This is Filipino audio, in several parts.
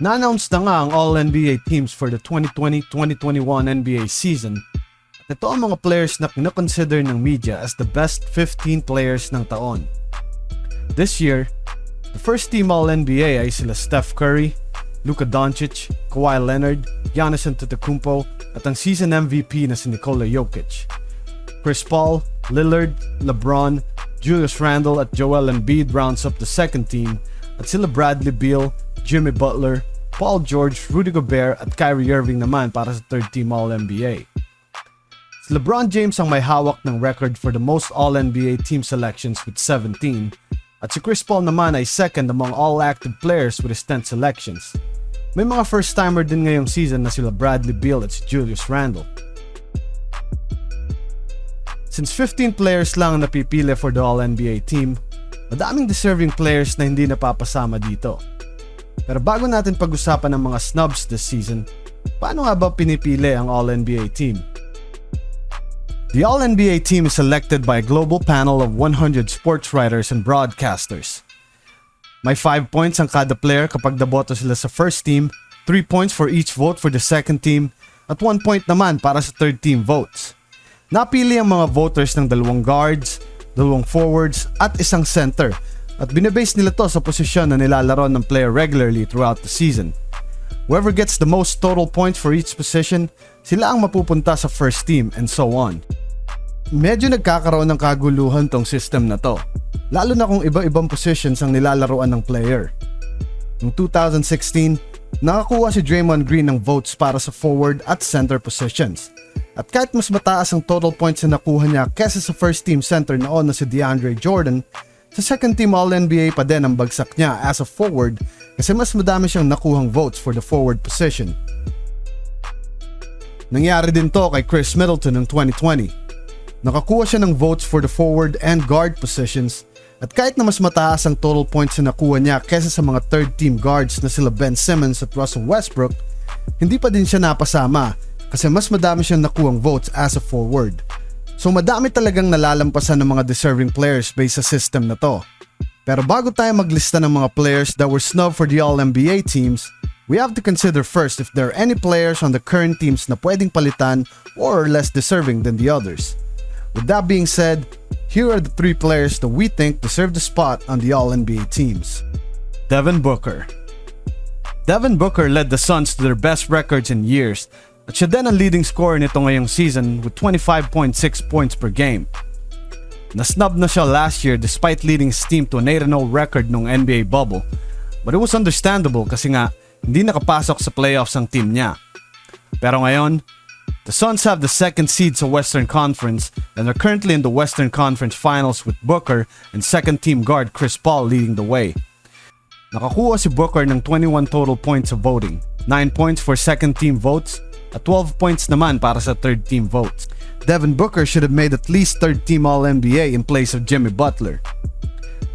Na-announce na nga ang All-NBA teams for the 2020-2021 NBA season. At ito ang mga players na kinoconsider ng media as the best 15 players ng taon. This year, the first team All-NBA ay sila Steph Curry, Luka Doncic, Kawhi Leonard, Giannis Antetokounmpo at ang season MVP na si Nikola Jokic. Chris Paul, Lillard, LeBron, Julius Randle at Joel Embiid rounds up the second team at sila Bradley Beal, Jimmy Butler, Paul George, Rudy Gobert at Kyrie Irving naman para sa third team All-NBA. Si LeBron James ang may hawak ng record for the most All-NBA team selections with 17 at si Chris Paul naman ay second among all active players with his 10 selections. May mga first-timer din ngayong season na sila Bradley Beal at si Julius Randle. Since 15 players lang ang napipili for the All-NBA team, madaming deserving players na hindi napapasama dito. Pero bago natin pag-usapan ng mga snubs this season, paano nga ba pinipili ang All-NBA team? The All-NBA team is selected by a global panel of 100 sports writers and broadcasters. May 5 points ang kada player kapag naboto sila sa first team, 3 points for each vote for the second team, at 1 point naman para sa third team votes. Napili ang mga voters ng 2 guards, 2 forwards at 1 center at binabase nila to sa posisyon na nilalaro ng player regularly throughout the season. Whoever gets the most total points for each position, sila ang mapupunta sa first team and so on. Medyo nagkakaroon ng kaguluhan tong system na to, lalo na kung iba-ibang positions ang nilalaroan ng player. Noong 2016, nakakuha si Draymond Green ng votes para sa forward at center positions. At kahit mas mataas ang total points na nakuha niya kesa sa first team center noon na si DeAndre Jordan, sa second team All-NBA pa din ang bagsak niya as a forward kasi mas madami siyang nakuhang votes for the forward position. Nangyari din to kay Chris Middleton noong 2020. Nakakuha siya ng votes for the forward and guard positions at kahit na mas mataas ang total points na nakuha niya kesa sa mga third team guards na sila Ben Simmons at Russell Westbrook, hindi pa din siya napasama kasi mas madami siyang nakuhang votes as a forward. So madami talagang nalalampasan ng mga deserving players based sa system na to. Pero bago tayo maglista ng mga players that were snubbed for the All-NBA teams, we have to consider first if there are any players on the current teams na pwedeng palitan or are less deserving than the others. With that being said, here are the 3 players that we think deserve the spot on the All-NBA teams. Devin Booker. Devin Booker led the Suns to their best records in years at siya din ang leading scorer nito ngayong season with 25.6 points per game. Na-snub na siya last year despite leading his team to an 8-0 record nung NBA bubble, but it was understandable kasi nga hindi nakapasok sa playoffs ang team niya. Pero ngayon, the Suns have the second seed sa Western Conference and are currently in the Western Conference Finals with Booker and second team guard Chris Paul leading the way. Nakakuha si Booker ng 21 total points sa voting, 9 points for second team votes, at 12 points naman para sa third team votes. Devin Booker should have made at least third team All-NBA in place of Jimmy Butler.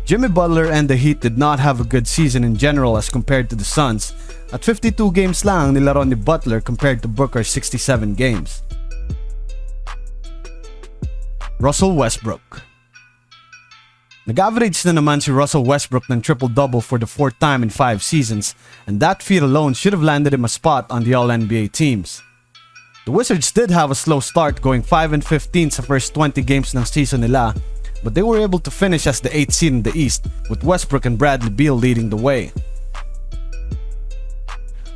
Jimmy Butler and the Heat did not have a good season in general as compared to the Suns. At 52 games lang ang nilaro ni Butler compared to Booker's 67 games. Russell Westbrook. Nag-average na naman si Russell Westbrook ng triple-double for the 4th time in 5 seasons, and that feat alone should have landed him a spot on the All-NBA teams. The Wizards did have a slow start going 5-15 sa first 20 games ng season nila, but they were able to finish as the 8th seed in the East with Westbrook and Bradley Beal leading the way.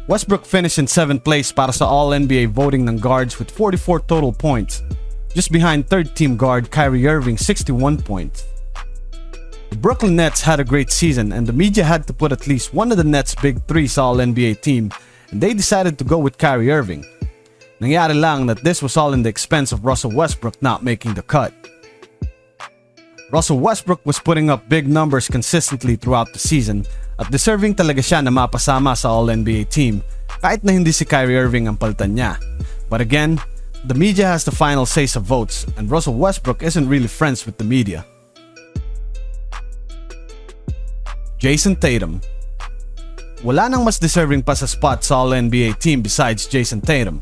Westbrook finished in 7th place para sa All-NBA voting ng guards with 44 total points, just behind third-team guard Kyrie Irving 61 points. The Brooklyn Nets had a great season and the media had to put at least one of the Nets' big 3 sa All-NBA team and they decided to go with Kyrie Irving. Nangyari lang that this was all in the expense of Russell Westbrook not making the cut. Russell Westbrook was putting up big numbers consistently throughout the season at deserving talaga siya na mapasama sa All-NBA team kahit na hindi si Kyrie Irving ang palitan niya. But again, the media has the final say sa votes and Russell Westbrook isn't really friends with the media. Jason Tatum. Wala nang mas deserving pa sa spot sa All-NBA team besides Jason Tatum.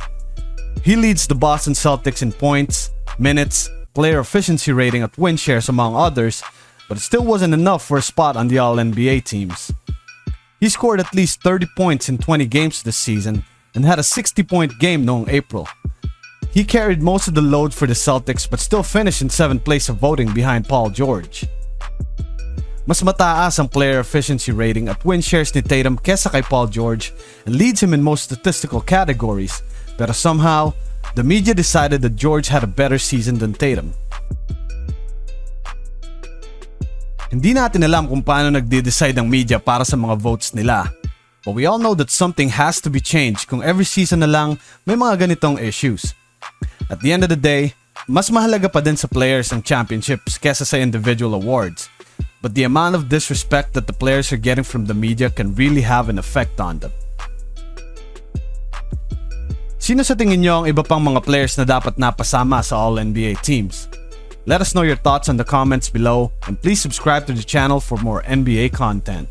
He leads the Boston Celtics in points, minutes, player efficiency rating at win shares among others, but it still wasn't enough for a spot on the All-NBA teams. He scored at least 30 points in 20 games this season and had a 60-point game noong April. He carried most of the load for the Celtics but still finished in 7th place of voting behind Paul George. Mas mataas ang player efficiency rating at win shares ni Tatum kesa kay Paul George and leads him in most statistical categories, pero somehow, the media decided that George had a better season than Tatum. Hindi natin alam kung paano nagde-decide ang media para sa mga votes nila. But we all know that something has to be changed kung every season na lang may mga ganitong issues. At the end of the day, mas mahalaga pa din sa players ang championships kesa sa individual awards. But the amount of disrespect that the players are getting from the media can really have an effect on them. Sino sa tingin nyo ang iba pang mga players na dapat napasama sa All-NBA teams? Let us know your thoughts in the comments below and please subscribe to the channel for more NBA content.